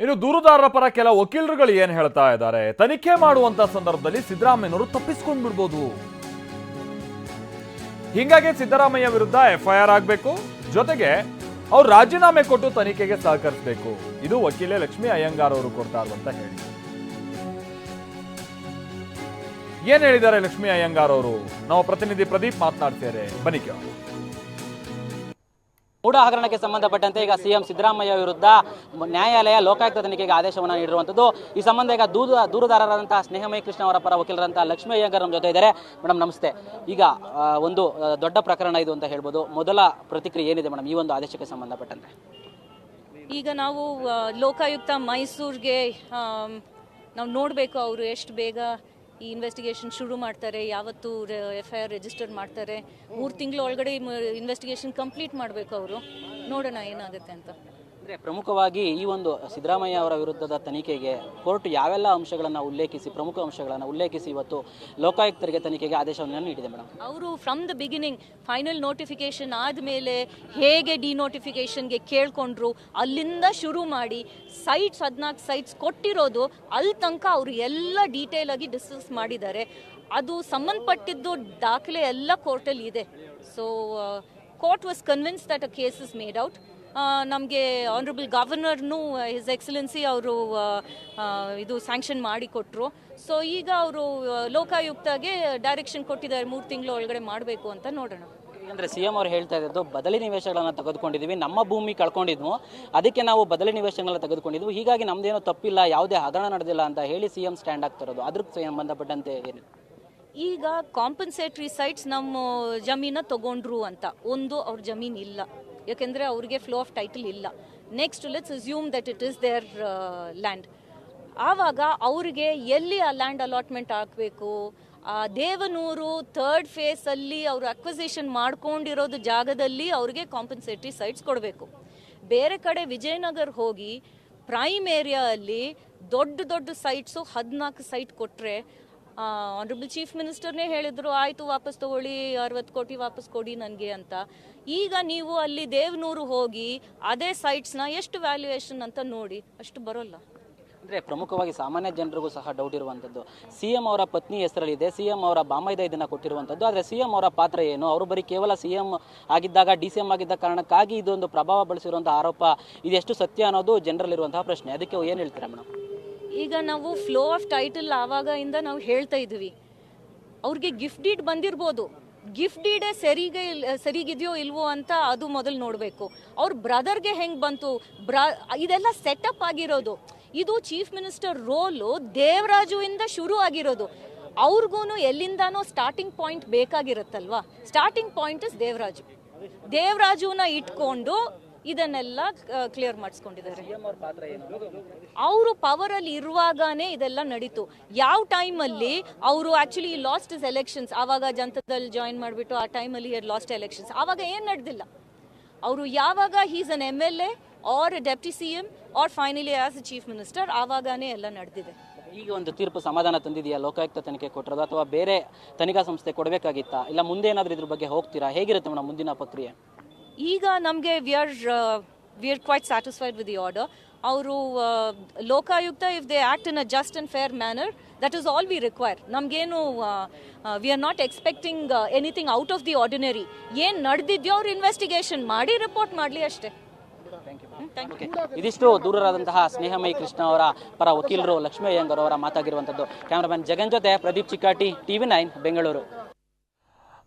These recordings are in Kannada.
ಇನ್ನು ದೂರುದಾರರ ಪರ ಕೆಲ ವಕೀಲರುಗಳು ಏನ್ ಹೇಳ್ತಾ ಇದ್ದಾರೆ, ತನಿಖೆ ಮಾಡುವಂತ ಸಂದರ್ಭದಲ್ಲಿ ಸಿದ್ದರಾಮಯ್ಯನವರು ತಪ್ಪಿಸ್ಕೊಂಡು ಬಿಡ್ಬೋದು. ಹೀಗಾಗಿ ಸಿದ್ದರಾಮಯ್ಯ ವಿರುದ್ಧ ಎಫ್ಐಆರ್ ಆಗಬೇಕು, ಜೊತೆಗೆ ಅವ್ರು ರಾಜೀನಾಮೆ ಕೊಟ್ಟು ತನಿಖೆಗೆ ಸಹಕರಿಸಬೇಕು. ಇದು ವಕೀಲೆ ಲಕ್ಷ್ಮೀ ಅಯ್ಯಂಗಾರ್ ಅವರು ಕೊಡ್ತಾ ಇರುವಂತ ಹೇಳಿ. ಏನ್ ಹೇಳಿದ್ದಾರೆ ಲಕ್ಷ್ಮೀ ಅಯ್ಯಂಗಾರ್ ಅವರು? ನಾವು ಪ್ರತಿನಿಧಿ ಪ್ರದೀಪ್ ಮಾತನಾಡ್ತಾರೆ, ಬನ್ನಿ ಕೇಳೋಣ. ಮೂಡ ಹಗರಣಕ್ಕೆ ಸಂಬಂಧಪಟ್ಟಂತೆ ಈಗ ಸಿಎಂ ಸಿದ್ದರಾಮಯ್ಯ ವಿರುದ್ಧ ನ್ಯಾಯಾಲಯ ಲೋಕಾಯುಕ್ತ ತನಿಖೆಗೆ ಆದೇಶವನ್ನು ನೀಡಿರುವಂಥದ್ದು. ಈ ಸಂಬಂಧ ಈಗ ದೂರುದಾರರಾದಂತಹ ಸ್ನೇಹಮಯಿ ಕೃಷ್ಣ ಅವರ ಪರ ವಕೀಲರಂತಹ ಲಕ್ಷ್ಮೀ ಅಯ್ಯಂಗಾರ್ ನಮ್ಮ ಜೊತೆ ಇದ್ದಾರೆ. ಮೇಡಮ್ ನಮಸ್ತೆ. ಈಗ ಒಂದು ದೊಡ್ಡ ಪ್ರಕರಣ ಇದು ಅಂತ ಹೇಳ್ಬೋದು. ಮೊದಲ ಪ್ರತಿಕ್ರಿಯೆ ಏನಿದೆ ಮೇಡಮ್ ಈ ಒಂದು ಆದೇಶಕ್ಕೆ ಸಂಬಂಧಪಟ್ಟಂತೆ? ಈಗ ನಾವು ಲೋಕಾಯುಕ್ತ ಮೈಸೂರಿಗೆ ನಾವು ನೋಡಬೇಕು ಅವರು ಎಷ್ಟು ಬೇಗ ಈ ಇನ್ವೆಸ್ಟಿಗೇಷನ್ ಶುರು ಮಾಡ್ತಾರೆ, ಯಾವತ್ತು FIR ರಿಜಿಸ್ಟರ್ ಮಾಡ್ತಾರೆ. 3 ತಿಂಗಳ ಒಳಗಡೆ ಇನ್ವೆಸ್ಟಿಗೇಷನ್ ಕಂಪ್ಲೀಟ್ ಮಾಡಬೇಕು ಅವರು. ನೋಡೋಣ ಏನಾಗುತ್ತೆ ಅಂತ. ಅಂದರೆ ಪ್ರಮುಖವಾಗಿ ಈ ಒಂದು ಸಿದ್ದರಾಮಯ್ಯ ಅವರ ವಿರುದ್ಧದ ತನಿಖೆಗೆ ಕೋರ್ಟ್ ಯಾವೆಲ್ಲ ಅಂಶಗಳನ್ನು ಉಲ್ಲೇಖಿಸಿ, ಪ್ರಮುಖ ಅಂಶಗಳನ್ನು ಉಲ್ಲೇಖಿಸಿ ಇವತ್ತು ಲೋಕಾಯುಕ್ತರಿಗೆ ತನಿಖೆಗೆ ಆದೇಶವನ್ನು ನೀಡಿದೆ ಮೇಡಮ್? ಅವರು from the beginning final notification ಆದಮೇಲೆ ಹೇಗೆ ಡಿನೋಟಿಫಿಕೇಶನ್ಗೆ ಕೇಳ್ಕೊಂಡ್ರು ಅಲ್ಲಿಂದ ಶುರು ಮಾಡಿ 14 ಸೈಟ್ಸ್ ಕೊಟ್ಟಿರೋದು ಅಲ್ಲಿ ತನಕ ಅವರು ಎಲ್ಲ ಡೀಟೇಲ್ ಆಗಿ ಡಿಸ್ಕಸ್ ಮಾಡಿದ್ದಾರೆ. ಅದು ಸಂಬಂಧಪಟ್ಟಿದ್ದು ದಾಖಲೆ ಎಲ್ಲ ಕೋರ್ಟಲ್ಲಿ ಇದೆ. So court was convince that a case is made out. ನಮಗೆ ಆನರಬಲ್ ಗವರ್ನರ್ನು ಹಿಸ್ ಎಕ್ಸಲೆನ್ಸಿ ಅವರು ಇದು ಸ್ಯಾಂಕ್ಷನ್ ಮಾಡಿ ಕೊಟ್ಟರು. ಸೊ ಈಗ ಅವರು ಲೋಕಾಯುಕ್ತಗೆ ಡೈರೆಕ್ಷನ್ ಕೊಟ್ಟಿದ್ದಾರೆ 3 ತಿಂಗಳ ಒಳಗಡೆ ಮಾಡಬೇಕು ಅಂತ. ನೋಡೋಣ. ಅಂದರೆ ಸಿಎಂ ಅವರು ಹೇಳ್ತಾ ಇದ್ದು ಬದಲಿ ನಿವೇಶನಗಳನ್ನು ತೆಗೆದುಕೊಂಡಿದ್ದೀವಿ, ನಮ್ಮ ಭೂಮಿ ಕಳ್ಕೊಂಡಿದ್ವು, ಅದಕ್ಕೆ ನಾವು ಬದಲಿ ನಿವೇಶನಗಳನ್ನ ತೆಗೆದುಕೊಂಡಿದ್ವು, ಹೀಗಾಗಿ ನಮ್ದೇನೋ ತಪ್ಪಿಲ್ಲ, ಯಾವುದೇ ಹಗರಣ ನಡೆದಿಲ್ಲ ಅಂತ ಹೇಳಿ ಸಿಎಂ ಸ್ಟ್ಯಾಂಡ್ ಆಗ್ತಿರೋದು. ಅದಕ್ಕೆ ಸಂಬಂಧಪಟ್ಟಂತೆ ಏನು? ಈಗ ಕಾಂಪನ್ಸೇಟ್ರಿ ಸೈಟ್ಸ್ ನಮ್ಮ ಜಮೀನ ತಗೊಂಡ್ರು ಅಂತ ಒಂದು ಅವ್ರ ಜಮೀನು ಇಲ್ಲ, ಯಾಕೆಂದರೆ ಅವ್ರಿಗೆ ಫ್ಲೋ ಆಫ್ ಟೈಟಲ್ ಇಲ್ಲ. Next let's assume that it is their land. ಆವಾಗ ಅವ್ರಿಗೆ ಎಲ್ಲಿ ಆ ಲ್ಯಾಂಡ್ ಅಲಾಟ್ಮೆಂಟ್ ಆಗಬೇಕು, ದೇವನೂರು 3rd ಫೇಸಲ್ಲಿ ಅವರು ಅಕ್ವಿಸಿಷನ್ ಮಾಡ್ಕೊಂಡಿರೋದು ಜಾಗದಲ್ಲಿ ಅವ್ರಿಗೆ ಕಾಂಪನ್ಸೇಟ್ರಿ ಸೈಟ್ಸ್ ಕೊಡಬೇಕು. ಬೇರೆ ಕಡೆ ವಿಜಯನಗರ್ ಹೋಗಿ ಪ್ರೈಮ್ ಏರಿಯಾ ಅಲ್ಲಿ ದೊಡ್ಡ ಸೈಟ್ಸು 14 ಸೈಟ್ ಕೊಟ್ಟರೆ ಆನರಬಲ್ ಚೀಫ್ ಮಿನಿಸ್ಟರ್ನೇ ಹೇಳಿದ್ರು, ಆಯಿತು ವಾಪಸ್ ತಗೊಳ್ಳಿ, 60 ಕೋಟಿ ವಾಪಸ್ ಕೊಡಿ ನನಗೆ ಅಂತ. ಈಗ ನೀವು ಅಲ್ಲಿ ದೇವನೂರು ಹೋಗಿ ಅದೇ ಸೈಟ್ಸ್ನ ಎಷ್ಟು ವ್ಯಾಲ್ಯೂಯೇಷನ್ ಅಂತ ನೋಡಿ, ಅಷ್ಟು ಬರೋಲ್ಲ. ಅಂದರೆ ಪ್ರಮುಖವಾಗಿ ಸಾಮಾನ್ಯ ಜನರಿಗೂ ಸಹ ಡೌಟ್ ಇರುವಂಥದ್ದು, ಸಿಎಂ ಅವರ ಪತ್ನಿ ಹೆಸರಲ್ಲಿದೆ, ಸಿಎಂ ಅವರ ಬಾಮೈದ ಇದನ್ನು ಕೊಟ್ಟಿರುವಂಥದ್ದು. ಆದರೆ ಸಿಎಂ ಅವರ ಪಾತ್ರ ಏನು? ಅವರು ಬರೀ ಕೇವಲ ಸಿಎಂ ಆಗಿದ್ದಾಗ DCM ಆಗಿದ್ದ ಕಾರಣಕ್ಕಾಗಿ ಇದೊಂದು ಪ್ರಭಾವ ಬಳಸಿರುವಂಥ ಆರೋಪ, ಇದೆಷ್ಟು ಸತ್ಯ ಅನ್ನೋದು ಜನರಲ್ಲಿರುವಂತಹ ಪ್ರಶ್ನೆ. ಅದಕ್ಕೆ ಏನು ಹೇಳ್ತೀರಾ ಮೇಡಮ್? ಈಗ ನಾವು ಫ್ಲೋ ಆಫ್ ಟೈಟಲ್ ಆವಾಗಿಂದ ನಾವು ಹೇಳ್ತಾ ಇದ್ವಿ, ಅವ್ರಿಗೆ ಗಿಫ್ಟ್ ಡೀಡ್ ಬಂದಿರ್ಬೋದು, ಗಿಫ್ಟ್ ಡೀಡೇ ಸರಿಗಿದೆಯೋ ಇಲ್ವೋ ಅಂತ ಅದು ಮೊದಲು ನೋಡಬೇಕು. ಅವ್ರ ಬ್ರದರ್ಗೆ ಹೆಂಗೆ ಬಂತು, ಇದೆಲ್ಲ ಸೆಟಪ್ ಆಗಿರೋದು. ಇದು ಚೀಫ್ ಮಿನಿಸ್ಟರ್ ರೋಲು ದೇವರಾಜು ಇಂದ ಶುರು ಆಗಿರೋದು. ಅವ್ರಿಗೂ ಎಲ್ಲಿಂದಾನೋ ಸ್ಟಾರ್ಟಿಂಗ್ ಪಾಯಿಂಟ್ ಬೇಕಾಗಿರುತ್ತಲ್ವಾ. ಸ್ಟಾರ್ಟಿಂಗ್ ಪಾಯಿಂಟ್ ಇಸ್ ದೇವರಾಜುನ ಇಟ್ಕೊಂಡು ಇದನ್ನೆಲ್ಲ ಕ್ಲಿಯರ್ ಮಾಡಿಸ್ಕೊಂಡಿದ್ದಾರೆ. ಅವರು ಪವರಲ್ಲಿ ಇರುವಾಗನೇ ಇದೆಲ್ಲ ನಡೀತು. ಯಾವ ಟೈಮಲ್ಲಿ ಅವರು ಆಕ್ಚುಲಿ ಲಾಸ್ಟ್ ಇಸ್ ಎಲೆಕ್ಷನ್ಸ್, ಆವಾಗ ಜನತಾದಲ್ಲಿ ಜಾಯಿನ್ ಮಾಡಿಬಿಟ್ಟು ಆ ಟೈಮಲ್ಲಿ ಲಾಸ್ಟ್ ಎಲೆಕ್ಷನ್ಸ್, ಆವಾಗ ಏನು ನಡೆದಿಲ್ಲ. ಅವರು ಯಾವಾಗ he's an MLA or deputy CM or finally as a chief minister, ಆವಾಗನೇ ಎಲ್ಲ ನಡೆದಿದೆ. ಈಗ ಒಂದು ತೀರ್ಪು ಸಮಾಧಾನ ತಂದಿದೆಯಾ ಲೋಕಾಯುಕ್ತ ತನಿಖೆ ಕೊಟ್ಟಿರೋದು, ಅಥವಾ ಬೇರೆ ತನಿಖಾ ಸಂಸ್ಥೆ ಕೊಡಬೇಕಾಗಿತ್ತಾ, ಇಲ್ಲ ಮುಂದೆ ಏನಾದರೂ ಇದ್ರ ಬಗ್ಗೆ ಹೋಗ್ತೀರಾ? ಹೇಗಿರುತ್ತೆ ಮೇಡಮ್ ಮುಂದಿನ ಪ್ರಕ್ರಿಯೆ? ಈಗ ನಮಗೆ we are quite satisfied with the order. ಅವರು Lokayukta if they act in a just and fair manner, that is all we require. ನಮಗೇನು we are not expecting anything out of the ordinary. ಏನು ನಡೆದಿದೆಯೋ ಅವ್ರು ಇನ್ವೆಸ್ಟಿಗೇಷನ್ ಮಾಡಿ ರಿಪೋರ್ಟ್ ಮಾಡಲಿ ಅಷ್ಟೇ. ಇದಿಷ್ಟು ದೂರರಾದಂತಹ ಸ್ನೇಹಮಯಿ ಕೃಷ್ಣ ಅವರ ಪರ ವಕೀಲರು ಲಕ್ಷ್ಮೀ ಅಯ್ಯಂಗಾರ್ ಅವರ ಮಾತಾಗಿರುವಂಥದ್ದು. ಕ್ಯಾಮರಾಮನ್ ಜಗನ್ ಜೊತೆ ಪ್ರದೀಪ್ ಚಿಕ್ಕಾಟಿ, TV9 ಬೆಂಗಳೂರು.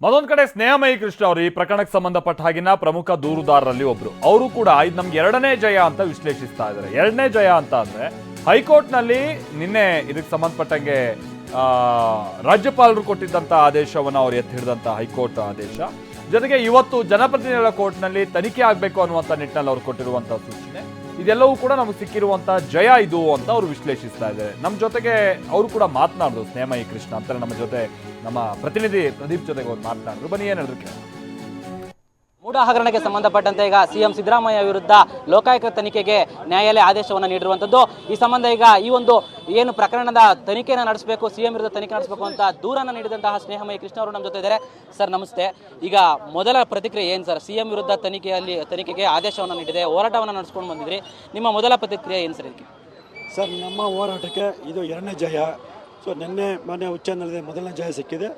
ಮತ್ತೊಂದು ಕಡೆ ಸ್ನೇಹಮಯಿ ಕೃಷ್ಣ ಅವರು ಈ ಪ್ರಕರಣಕ್ಕೆ ಸಂಬಂಧಪಟ್ಟ ಹಾಗಿನ ಪ್ರಮುಖ ದೂರುದಾರರಲ್ಲಿ ಒಬ್ರು. ಅವರು ಕೂಡ ಇದು ನಮ್ಗೆ 2ನೇ ಜಯ ಅಂತ ವಿಶ್ಲೇಷಿಸ್ತಾ ಇದ್ದಾರೆ. 2ನೇ ಜಯ ಅಂತ ಅಂದ್ರೆ ಹೈಕೋರ್ಟ್ನಲ್ಲಿ ನಿನ್ನೆ ಇದಕ್ಕೆ ಸಂಬಂಧಪಟ್ಟಂಗೆ ರಾಜ್ಯಪಾಲರು ಕೊಟ್ಟಿದ್ದಂಥ ಆದೇಶವನ್ನು ಅವ್ರು ಎತ್ತಿ ಹಿಡಿದಂಥ ಹೈಕೋರ್ಟ್ ಆದೇಶ, ಜೊತೆಗೆ ಇವತ್ತು ಜನಪ್ರತಿನಿಧಿಗಳ ಕೋರ್ಟ್ನಲ್ಲಿ ತನಿಖೆ ಆಗಬೇಕು ಅನ್ನುವಂಥ ನಿಟ್ಟಿನಲ್ಲಿ ಅವ್ರು ಕೊಟ್ಟಿರುವಂಥ ಸೂಚನೆ, ಇದೆಲ್ಲವೂ ಕೂಡ ನಮಗೆ ಸಿಕ್ಕಿರುವಂಥ ಜಯ ಇದು ಅಂತ ಅವರು ವಿಶ್ಲೇಷಿಸ್ತಾ ಇದ್ದಾರೆ. ನಮ್ಮ ಜೊತೆಗೆ ಅವರು ಕೂಡ ಮಾತನಾಡಿದ್ರು, ಸ್ನೇಹಮಯಿ ಕೃಷ್ಣ ಅಂತಾರೆ ನಮ್ಮ ಜೊತೆ, ನಮ್ಮ ಪ್ರತಿನಿಧಿ ಪ್ರದೀಪ್ ಜೊತೆಗೆ ಅವ್ರು ಮಾತನಾಡಿದ್ರು. ಬನ್ನಿ ಏನು ಹೇಳಿದ್ರು ಕೇಳೋಣ. ಮೂಡ ಹಗರಣಕ್ಕೆ ಸಂಬಂಧಪಟ್ಟಂತೆ ಈಗ ಸಿಎಂ ಸಿದ್ದರಾಮಯ್ಯ ವಿರುದ್ಧ ಲೋಕಾಯುಕ್ತ ತನಿಖೆಗೆ ನ್ಯಾಯಾಲಯ ಆದೇಶವನ್ನು ನೀಡಿರುವಂಥದ್ದು. ಈ ಸಂಬಂಧ ಈಗ ಈ ಒಂದು ಏನು ಪ್ರಕರಣದ ತನಿಖೆಯನ್ನು ನಡೆಸಬೇಕು, ಸಿಎಂ ವಿರುದ್ಧ ತನಿಖೆ ನಡೆಸಬೇಕು ಅಂತ ದೂರನ್ನು ನೀಡಿದಂತಹ ಸ್ನೇಹಮಯಿ ಕೃಷ್ಣ ಅವರು ನಮ್ಮ ಜೊತೆ ಇದ್ದಾರೆ. ಸರ್ ನಮಸ್ತೆ. ಈಗ ಮೊದಲ ಪ್ರತಿಕ್ರಿಯೆ ಏನು ಸರ್? ಸಿಎಂ ವಿರುದ್ಧ ತನಿಖೆಗೆ ಆದೇಶವನ್ನು ನೀಡಿದೆ, ಹೋರಾಟವನ್ನು ನಡೆಸ್ಕೊಂಡು ಬಂದಿದ್ರಿ, ನಿಮ್ಮ ಮೊದಲ ಪ್ರತಿಕ್ರಿಯೆ ಏನು ಸರ್ ಇದಕ್ಕೆ? ಸರ್, ನಮ್ಮ ಹೋರಾಟಕ್ಕೆ ಇದು 2ನೇ ಜಯ. ಸೊ ನಿನ್ನೆ ಮಾನ್ಯ ಉಚ್ಚ ನ್ಯಾಯಾಲಯದ ಮೊದಲನೇ ಜಯ ಸಿಕ್ಕಿದೆ,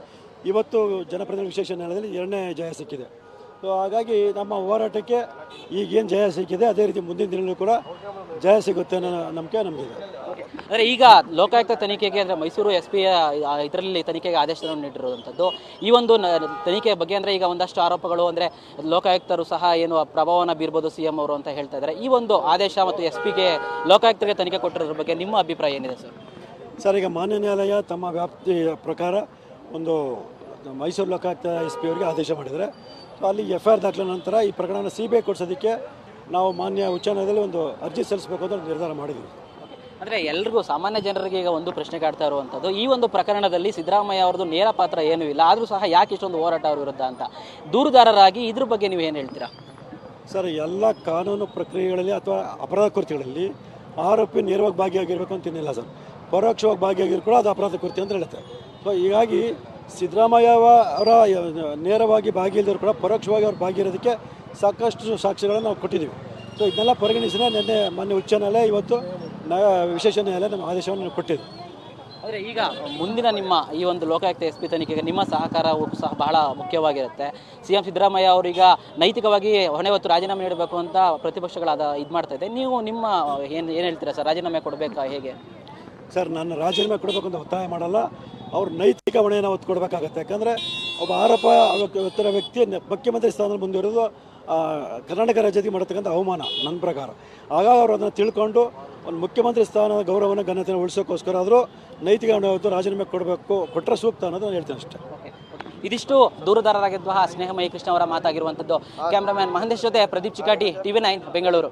ಇವತ್ತು ಜನಪ್ರತಿನಿಧಿ ವಿಶೇಷ ನ್ಯಾಯಾಲಯದಲ್ಲಿ 2ನೇ ಜಯ ಸಿಕ್ಕಿದೆ. ಸೊ ಹಾಗಾಗಿ ನಮ್ಮ ಹೋರಾಟಕ್ಕೆ ಈಗೇನು ಜಯ ಸಿಕ್ಕಿದೆ ಅದೇ ರೀತಿ ಮುಂದಿನ ದಿನಗಳೂ ಕೂಡ ಜಯ ಸಿಗುತ್ತೆ ಅನ್ನೋ ನಂಬಿಕೆ ನಮಗಿದೆ. ಅಂದರೆ ಈಗ ಲೋಕಾಯುಕ್ತ ತನಿಖೆಗೆ ಅಂದರೆ ಮೈಸೂರು SP ಇದರಲ್ಲಿ ತನಿಖೆಗೆ ಆದೇಶವನ್ನು ನೀಡಿರುವಂಥದ್ದು. ಈ ಒಂದು ತನಿಖೆ ಬಗ್ಗೆ ಅಂದರೆ ಈಗ ಒಂದಷ್ಟು ಆರೋಪಗಳು ಅಂದರೆ ಲೋಕಾಯುಕ್ತರು ಸಹ ಏನು ಪ್ರಭಾವವನ್ನು ಬೀರ್ಬೋದು CM ಅವರು ಅಂತ ಹೇಳ್ತಾ ಇದ್ದಾರೆ. ಈ ಒಂದು ಆದೇಶ ಮತ್ತು SPಗೆ ಲೋಕಾಯುಕ್ತರಿಗೆ ತನಿಖೆ ಕೊಟ್ಟಿರೋದ್ರ ಬಗ್ಗೆ ನಿಮ್ಮ ಅಭಿಪ್ರಾಯ ಏನಿದೆ ಸರ್? ಸರ್, ಈಗ ಮಾನ್ಯ ನ್ಯಾಯಾಲಯ ತಮ್ಮ ವ್ಯಾಪ್ತಿ ಪ್ರಕಾರ ಒಂದು ಮೈಸೂರು ಲೋಕಾಯುಕ್ತ SP ಅವರಿಗೆ ಆದೇಶ ಮಾಡಿದರೆ, ಸೊ ಅಲ್ಲಿ FIR ದಾಖಲೆ ನಂತರ ಈ ಪ್ರಕರಣವನ್ನು CBI ಕೊಡಿಸೋದಕ್ಕೆ ನಾವು ಮಾನ್ಯ ಉಚ್ಚ ನ್ಯಾಯಾಲಯದಲ್ಲಿ ಒಂದು ಅರ್ಜಿ ಸಲ್ಲಿಸಬೇಕು ಅಂತ ನಿರ್ಧಾರ ಮಾಡಿದ್ವಿ. ಅಂದರೆ ಎಲ್ರಿಗೂ ಸಾಮಾನ್ಯ ಜನರಿಗೆ ಈಗ ಒಂದು ಪ್ರಶ್ನೆ ಕಾಡ್ತಾ ಇರುವಂಥದ್ದು, ಈ ಒಂದು ಪ್ರಕರಣದಲ್ಲಿ ಸಿದ್ದರಾಮಯ್ಯ ಅವ್ರದ್ದು ನೇರ ಪಾತ್ರ ಏನೂ ಇಲ್ಲ, ಆದರೂ ಸಹ ಯಾಕೆ ಇಷ್ಟೊಂದು ಹೋರಾಟ ಅವ್ರ ವಿರುದ್ಧ ಅಂತ ದೂರುದಾರರಾಗಿ ಇದ್ರ ಬಗ್ಗೆ ನೀವು ಏನು ಹೇಳ್ತೀರಾ? ಸರ್, ಎಲ್ಲ ಕಾನೂನು ಪ್ರಕ್ರಿಯೆಗಳಲ್ಲಿ ಅಥವಾ ಅಪರಾಧ ಕೃತ್ಯಗಳಲ್ಲಿ ಆರೋಪಿ ನೇರವಾಗಿ ಭಾಗಿಯಾಗಿರಬೇಕು ಅಂತೇನಿಲ್ಲ ಸರ್. ಪರೋಕ್ಷವಾಗಿ ಭಾಗಿಯಾಗಿರೋ ಕೂಡ ಅದು ಅಪರಾಧ ಕೃತ್ಯ ಅಂತ ಹೇಳುತ್ತೆ. ಸೊ ಹೀಗಾಗಿ ಸಿದ್ದರಾಮಯ್ಯ ಅವರ ನೇರವಾಗಿ ಭಾಗಿಯಿಲ್ಲದ್ರು ಕೂಡ ಪರೋಕ್ಷವಾಗಿ ಅವ್ರು ಭಾಗಿರೋದಕ್ಕೆ ಸಾಕಷ್ಟು ಸಾಕ್ಷ್ಯಗಳನ್ನು ನಾವು ಕೊಟ್ಟಿದ್ದೀವಿ. ಸೊ ಇದನ್ನೆಲ್ಲ ಪರಿಗಣಿಸಿದ ನಿನ್ನೆ ಮಾನ್ಯ ಉಚ್ಚ ನ್ಯಾಯಾಲಯ ಇವತ್ತು ವಿಶೇಷ ನ್ಯಾಯಾಲಯ ನಮ್ಮ ಆದೇಶವನ್ನು ಕೊಟ್ಟಿದೆ. ಆದರೆ ಈಗ ಮುಂದಿನ ನಿಮ್ಮ ಈ ಒಂದು ಲೋಕಾಯುಕ್ತ SP ತನಿಖೆಗೆ ನಿಮ್ಮ ಸಹಕಾರವೂ ಸಹ ಬಹಳ ಮುಖ್ಯವಾಗಿರುತ್ತೆ. CM ಸಿದ್ದರಾಮಯ್ಯ ಅವರೀಗ ನೈತಿಕವಾಗಿ ಹೊಣೆ ಹೊತ್ತು ರಾಜೀನಾಮೆ ನೀಡಬೇಕು ಅಂತ ಪ್ರತಿಪಕ್ಷಗಳಾದ ಇದು ಮಾಡ್ತಾ ಇದೆ. ನೀವು ನಿಮ್ಮ ಏನು ಹೇಳ್ತೀರಾ ಸರ್? ರಾಜೀನಾಮೆ ಕೊಡಬೇಕಾ ಹೇಗೆ? ಸರ್, ನಾನು ರಾಜೀನಾಮೆ ಕೊಡಬೇಕು ಅಂತ ಒತ್ತಾಯ ಮಾಡಲ್ಲ, ಅವ್ರ ನೈತಿಕ ಹೊಣೆಯನ್ನು ಹೊತ್ತು ಕೊಡಬೇಕಾಗತ್ತೆ. ಯಾಕಂದರೆ ಒಬ್ಬ ಆರೋಪ ವ್ಯಕ್ತಿಯ ವ್ಯಕ್ತಿ ಮುಖ್ಯಮಂತ್ರಿ ಸ್ಥಾನದಲ್ಲಿ ಮುಂದುವರೆದು ಕರ್ನಾಟಕ ರಾಜ್ಯಕ್ಕೆ ಮಾಡತಕ್ಕಂಥ ಅವಮಾನ ನನ್ನ ಪ್ರಕಾರ. ಆಗಾಗ ಅವರು ಅದನ್ನು ತಿಳ್ಕೊಂಡು ಒಂದು ಮುಖ್ಯಮಂತ್ರಿ ಸ್ಥಾನದ ಗೌರವವನ್ನು ಘನತೆಯನ್ನು ಉಳಿಸೋಕ್ಕೋಸ್ಕರ ಆದರೂ ನೈತಿಕ ಹೊಣೆ ಹೊತ್ತು ರಾಜೀನಾಮೆ ಕೊಟ್ಟರೆ ಸೂಕ್ತ ಅನ್ನೋದು ನಾನು ಹೇಳ್ತೇನೆ ಅಷ್ಟೇ. ಇದಿಷ್ಟು ದೂರುದಾರರಾಗಿದ್ದ ಸ್ನೇಹಮಯಿ ಕೃಷ್ಣ ಅವರ ಮಾತಾಗಿರುವಂಥದ್ದು. ಕ್ಯಾಮ್ರಾಮ್ಯಾನ್ ಮಹಂತೇಶ್ ಜೊತೆ ಪ್ರದೀಪ್ ಚಿಕಾಟಿ, TV9 ಬೆಂಗಳೂರು.